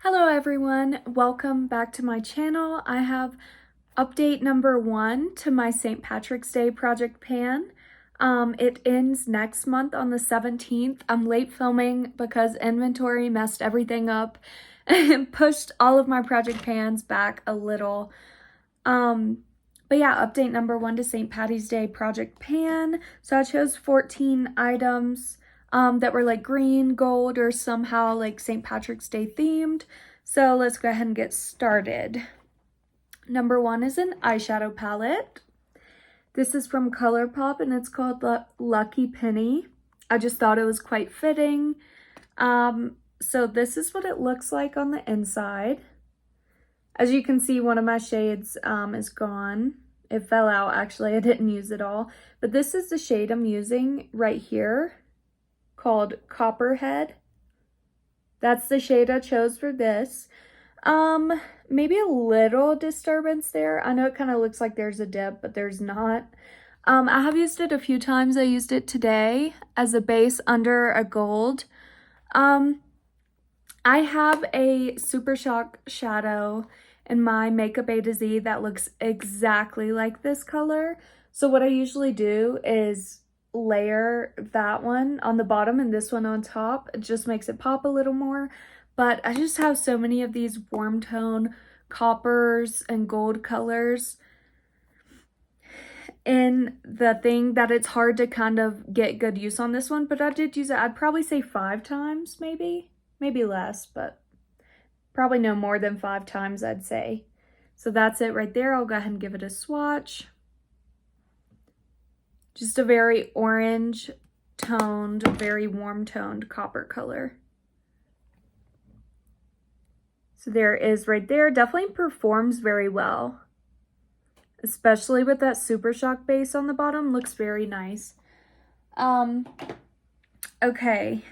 Hello everyone, welcome back to my channel. I have update number 1 to my St. Patrick's Day Project Pan. It ends next month on the 17th. I'm late filming because inventory messed everything up and pushed all of my project pans back a little. But yeah, update number 1 to St. Patty's Day Project Pan. So I chose 14 items that were like green, gold, or somehow like St. Patrick's Day themed. So let's go ahead and get started. Number 1 is an eyeshadow palette. This is from ColourPop and it's called Lucky Penny. I just thought it was quite fitting. So this is what it looks like on the inside. As you can see, one of my shades is gone. It fell out, actually. I didn't use it all. But this is the shade I'm using right here, called Copperhead. That's the shade I chose for this. Maybe a little disturbance there. I know it kind of looks like there's a dip, but there's not. I have used it a few times. I used it today as a base under a gold. I have a Super Shock shadow in my Makeup A to Z that looks exactly like this color. So what I usually do is layer that one on the bottom and this one on top. It just makes it pop a little more. But I just have so many of these warm tone coppers and gold colors in the thing that it's hard to kind of get good use on this one. But I did use it, I'd probably say 5 times maybe less, but probably no more than 5 times, I'd say. So that's it right there. I'll go ahead and give it a swatch. Just a very orange toned, very warm toned copper color. So there it is right there. Definitely performs very well, especially with that Super Shock base on the bottom. Looks very nice. Okay.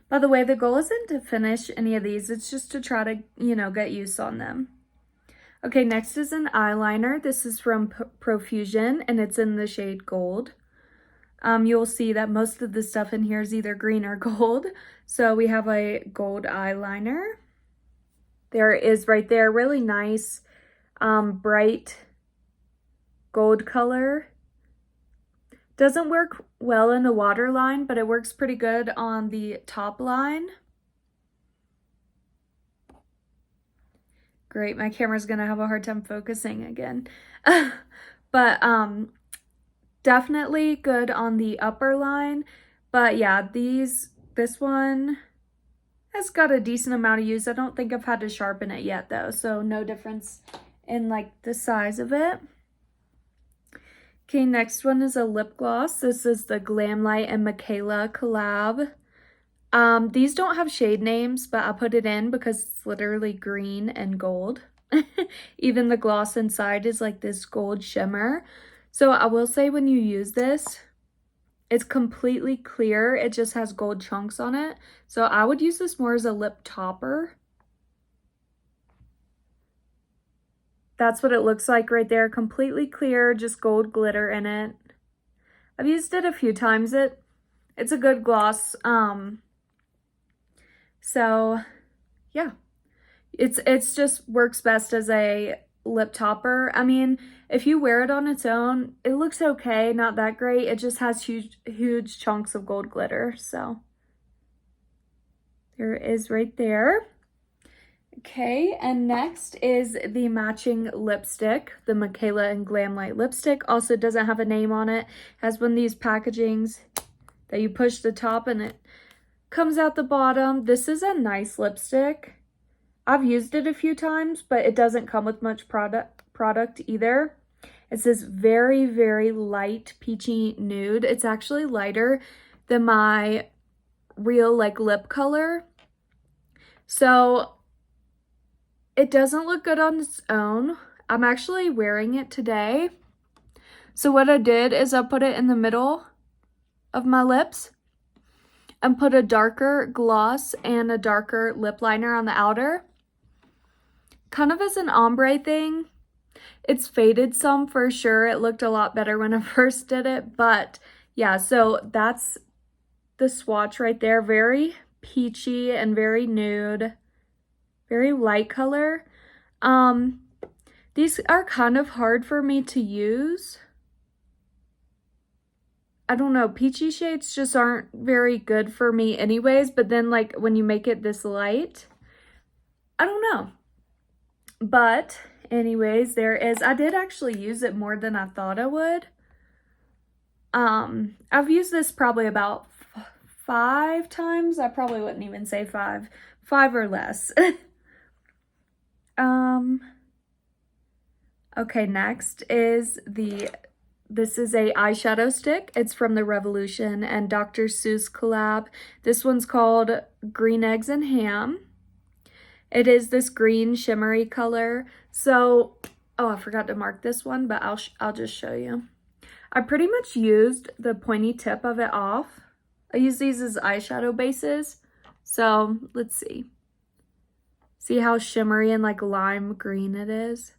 By the way, the goal isn't to finish any of these. It's just to try to, get use on them. Okay, next is an eyeliner. This is from Profusion, and it's in the shade Gold. You'll see that most of the stuff in here is either green or gold. So we have a gold eyeliner. There it is right there. Really nice, bright gold color. Doesn't work well in the waterline, but it works pretty good on the top line. Great, my camera's gonna have a hard time focusing again. But definitely good on the upper line. But yeah, this one has got a decent amount of use. I don't think I've had to sharpen it yet though, so no difference in like the size of it. Okay, next one is a lip gloss. This is the Glamlite and Michaela collab. These don't have shade names, but I put it in because it's literally green and gold. Even the gloss inside is like this gold shimmer. So I will say when you use this, it's completely clear. It just has gold chunks on it. So I would use this more as a lip topper. That's what it looks like right there. Completely clear, just gold glitter in it. I've used it a few times. It's a good gloss. So yeah, it's just works best as a lip topper. I mean, if you wear it on its own, it looks okay, not that great. It just has huge chunks of gold glitter. So there it is right there. Okay, and next is the matching lipstick, the Michaela and Glamlite lipstick. Also doesn't have a name on it. Has one of these packagings that you push the top and it comes out the bottom. This is a nice lipstick. I've used it a few times, but it doesn't come with much product either. It's this very, very light peachy nude. It's actually lighter than my real like lip color. So it doesn't look good on its own. I'm actually wearing it today. So what I did is I put it in the middle of my lips and put a darker gloss and a darker lip liner on the outer. Kind of as an ombre thing. It's faded some for sure. It looked a lot better when I first did it. But yeah, so that's the swatch right there. Very peachy and very nude. Very light color. These are kind of hard for me to use. I don't know, peachy shades just aren't very good for me anyways, but then like when you make it this light, I don't know. But anyways, I did actually use it more than I thought I would. I've used this probably about 5 times. I probably wouldn't even say 5 or less. Okay, next is this is a eyeshadow stick. It's from the Revolution and Dr. Seuss collab. This one's called Green Eggs and Ham. It is this green shimmery color. So, oh, I forgot to mark this one, but I'll just show you. I pretty much used the pointy tip of it off. I use these as eyeshadow bases. So, let's see. See how shimmery and like lime green it is?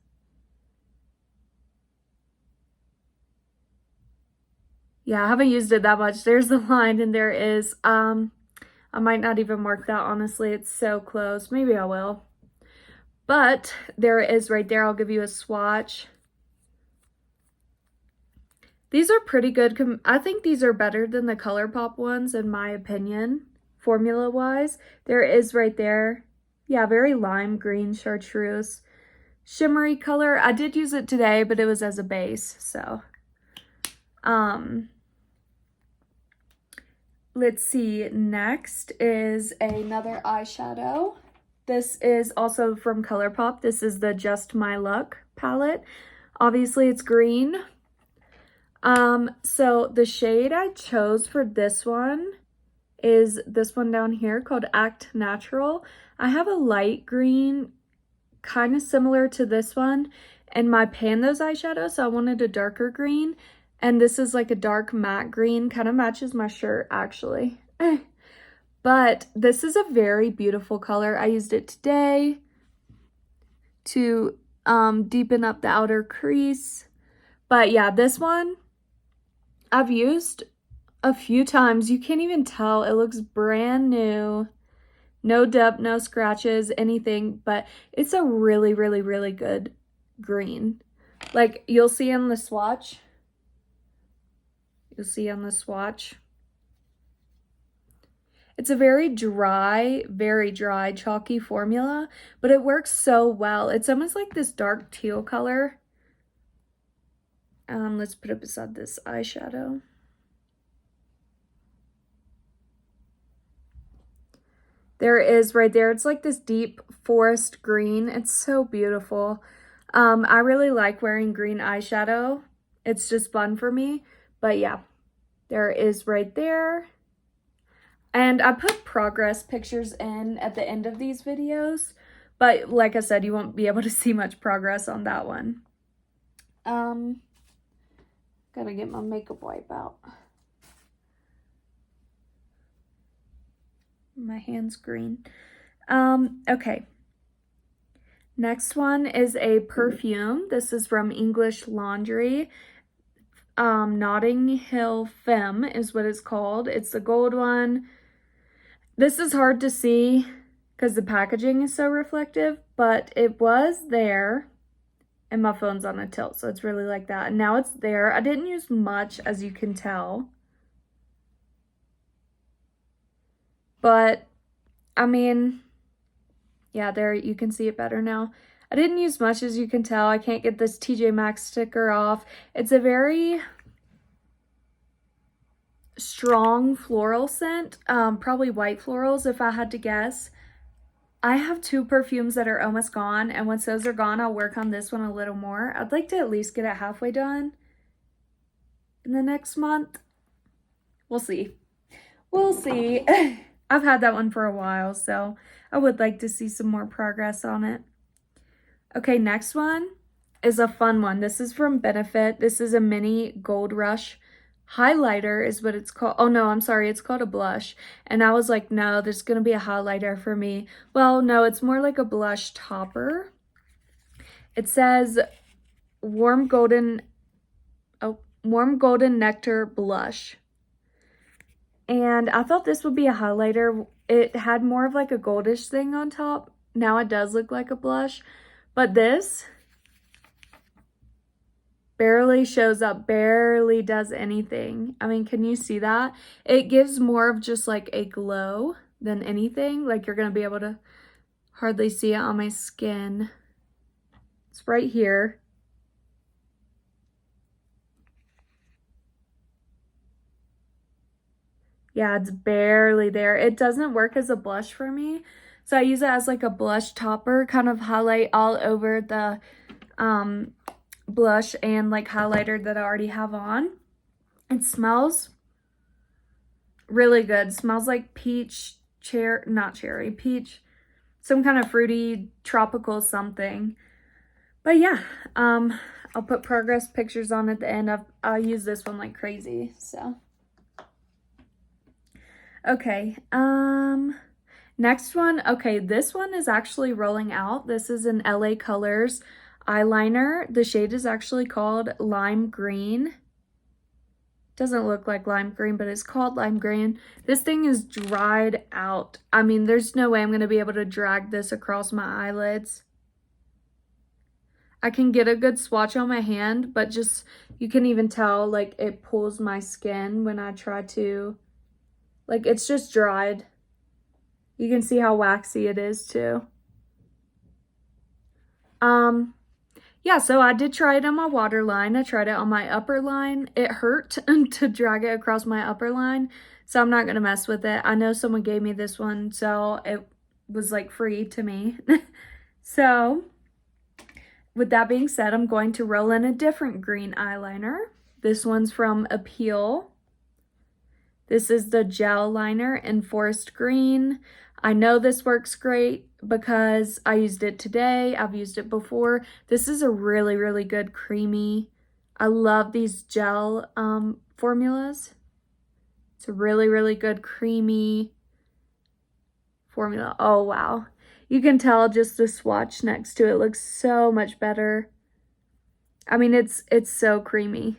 Yeah, I haven't used it that much. There's the line and there is, I might not even mark that, honestly. It's so close. Maybe I will. But there it is right there. I'll give you a swatch. These are pretty good. I think these are better than the ColourPop ones, in my opinion, formula-wise. There it is right there. Yeah, very lime green chartreuse. Shimmery color. I did use it today, but it was as a base, so. Let's see, next is another eyeshadow. This is also from ColourPop. This is the Just My Luck palette. Obviously, it's green. So the shade I chose for this one is this one down here called Act Natural. I have a light green, kind of similar to this one, in my Pandos eyeshadow, so I wanted a darker green. And this is like a dark matte green, kind of matches my shirt actually. But this is a very beautiful color. I used it today to deepen up the outer crease. But yeah, this one I've used a few times. You can't even tell. It looks brand new. No dip, no scratches, anything. But it's a really, really, really good green. Like you'll see on the swatch. You'll see on the swatch. It's a very dry, chalky formula, but it works so well. It's almost like this dark teal color. Let's put it beside this eyeshadow. There it is right there. It's like this deep forest green. It's so beautiful. I really like wearing green eyeshadow. It's just fun for me. But yeah, there it is right there. And I put progress pictures in at the end of these videos. But like I said, you won't be able to see much progress on that one. Gotta get my makeup wipe out. My hand's green. Okay. Next one is a perfume. This is from English Laundry. Notting Hill Femme is what it's called. It's the gold one. This is hard to see because the packaging is so reflective, but it was there. And my phone's on a tilt, so it's really like that. And now it's there. I didn't use much, as you can tell. But, I mean, yeah, there, you can see it better now. I didn't use much, as you can tell. I can't get this TJ Maxx sticker off. It's a very strong floral scent. Probably white florals, if I had to guess. I have 2 perfumes that are almost gone, and once those are gone, I'll work on this one a little more. I'd like to at least get it halfway done in the next month. We'll see. We'll see. I've had that one for a while, so I would like to see some more progress on it. Okay, next one is a fun one. This is from Benefit. This is a mini Gold Rush highlighter is what it's called. Oh no, I'm sorry, it's called a blush. And I was like, no, there's gonna be a highlighter for me. Well, no, it's more like a blush topper. It says warm golden nectar blush. And I thought this would be a highlighter. It had more of like a goldish thing on top. now it does look like a blush, but this barely shows up, barely does anything. I mean, can you see that? It gives more of just like a glow than anything. Like you're gonna be able to hardly see it on my skin. It's right here. Yeah, it's barely there. It doesn't work as a blush for me. So I use it as like a blush topper, kind of highlight all over the blush and like highlighter that I already have on. It smells really good. Smells like peach, not cherry, peach, some kind of fruity, tropical something. But yeah, I'll put progress pictures on at the end. I'll use this one like crazy, so. Okay, next one. Okay, this one is actually rolling out. This is an LA Colors eyeliner. The shade is actually called Lime Green. Doesn't look like lime green, but it's called lime green. This thing is dried out. I mean, there's no way I'm going to be able to drag this across my eyelids. I can get a good swatch on my hand, but just, you can even tell, like, it pulls my skin when I try to, like, it's just dried. You can see how waxy it is, too. Yeah, so I did try it on my waterline. I tried it on my upper line. It hurt to drag it across my upper line, so I'm not going to mess with it. I know someone gave me this one, so it was like free to me. So with that being said, I'm going to roll in a different green eyeliner. This one's from Appeal. This is the gel liner in Forest Green. I know this works great because I used it today. I've used it before. This is a really, really good creamy. I love these gel formulas. It's a really, really good creamy formula. Oh, wow. You can tell just the swatch next to it looks so much better. I mean, it's so creamy.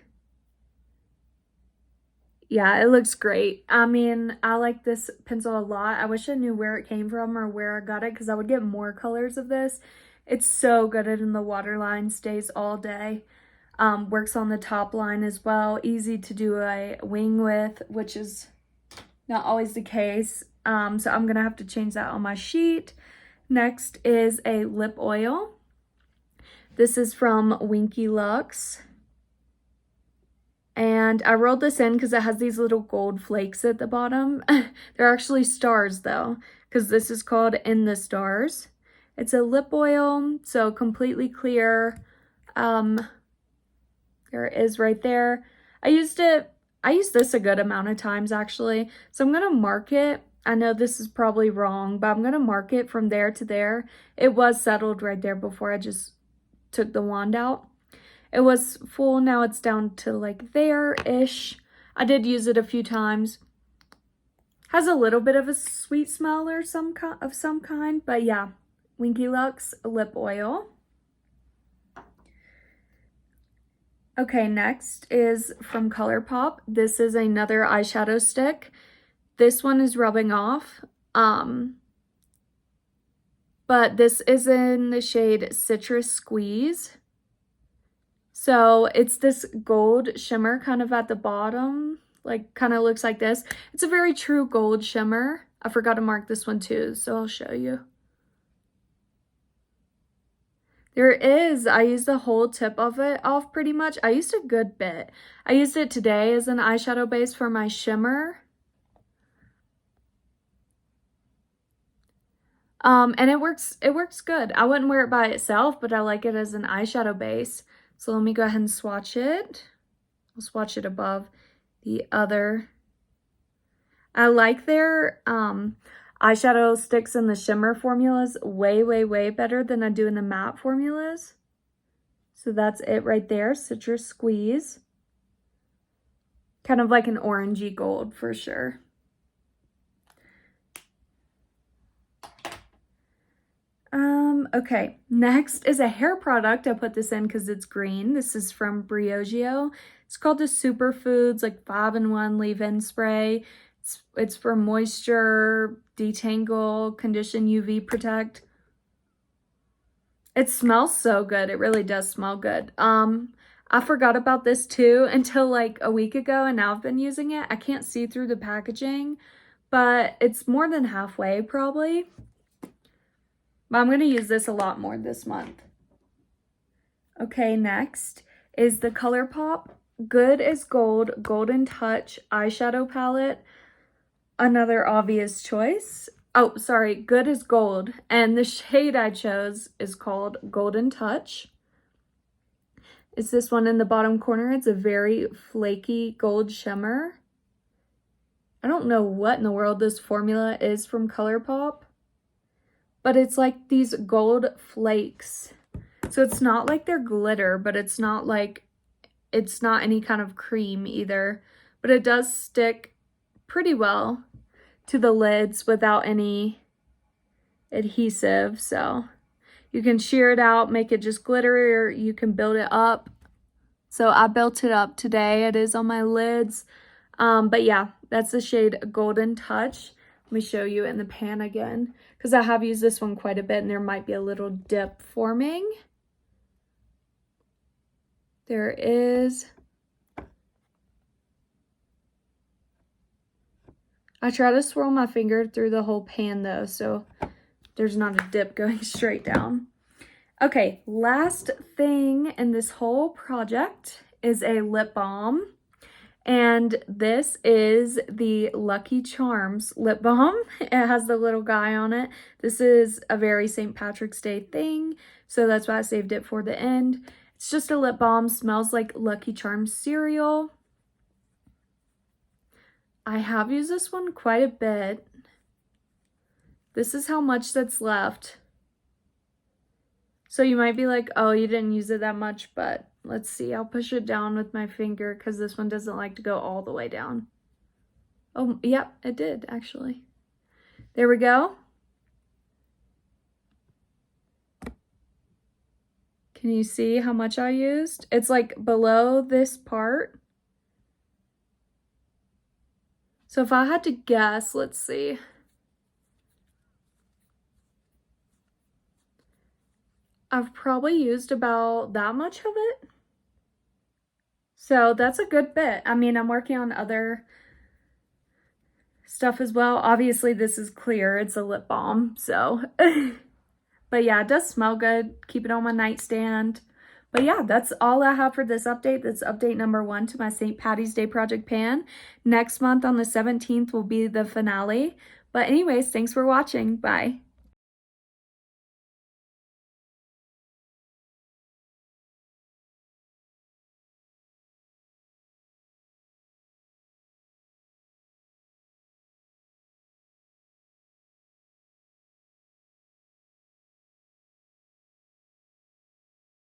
Yeah, it looks great. I mean, I like this pencil a lot. I wish I knew where it came from or where I got it because I would get more colors of this. It's so good in the waterline, stays all day. Works on the top line as well. Easy to do a wing with, which is not always the case. So I'm going to have to change that on my sheet. Next is a lip oil. This is from Winky Lux. And I rolled this in because it has these little gold flakes at the bottom. They're actually stars though, because this is called In the Stars. It's a lip oil, so completely clear. There it is right there. I used this a good amount of times actually. So I'm gonna mark it. I know this is probably wrong, but I'm gonna mark it from there to there. It was settled right there before I just took the wand out. It was full, now it's down to like there-ish. I did use it a few times. Has a little bit of a sweet smell or some kind, but yeah. Winky Lux lip oil. Okay, next is from ColourPop. This is another eyeshadow stick. This one is rubbing off. But this is in the shade Citrus Squeeze. So it's this gold shimmer kind of at the bottom, like kind of looks like this. It's a very true gold shimmer. I forgot to mark this one too, so I'll show you. There is, I used the whole tip of it off pretty much. I used a good bit. I used it today as an eyeshadow base for my shimmer. And it works good. I wouldn't wear it by itself, but I like it as an eyeshadow base. So let me go ahead and swatch it. I'll swatch it above the other. I like their eyeshadow sticks in the shimmer formulas way, way, way better than I do in the matte formulas. So that's it right there, Citrus Squeeze. Kind of like an orangey gold for sure. Okay, next is a hair product. I put this in because it's green. This is from Briogeo. It's called the Superfoods, like 5-in-1 leave-in spray. It's for moisture, detangle, condition, UV protect. It smells so good. It really does smell good. I forgot about this too until like a week ago, and now I've been using it. I can't see through the packaging, but it's more than halfway probably. But I'm going to use this a lot more this month. Okay, next is the ColourPop Good as Gold Golden Touch eyeshadow palette. Another obvious choice. Oh, sorry, Good as Gold. And the shade I chose is called Golden Touch. It's this one in the bottom corner. It's a very flaky gold shimmer. I don't know what in the world this formula is from ColourPop, but it's like these gold flakes. So it's not like they're glitter, but it's not any kind of cream either. But it does stick pretty well to the lids without any adhesive. So you can shear it out, make it just glittery, or you can build it up. So I built it up today. It is on my lids. But yeah, that's the shade Golden Touch. Let me show you in the pan again, because I have used this one quite a bit and there might be a little dip forming. There is. I try to swirl my finger through the whole pan though, so there's not a dip going straight down. Okay, last thing in this whole project is a lip balm. And this is the Lucky Charms lip balm. It has the little guy on it. This is a very St. Patrick's Day thing, so that's why I saved it for the end. It's just a lip balm, smells like Lucky Charms cereal. I have used this one quite a bit. This is how much that's left. So you might be like, oh, you didn't use it that much, but let's see. I'll push it down with my finger because this one doesn't like to go all the way down. Oh, yep, it did actually. There we go. Can you see how much I used? It's like below this part. So if I had to guess, let's see. I've probably used about that much of it. So that's a good bit. I mean, I'm working on other stuff as well. Obviously, this is clear. It's a lip balm, so. But yeah, it does smell good. Keep it on my nightstand. But yeah, that's all I have for this update. That's update number 1 to my St. Patty's Day project pan. Next month on the 17th will be the finale. But anyways, thanks for watching. Bye.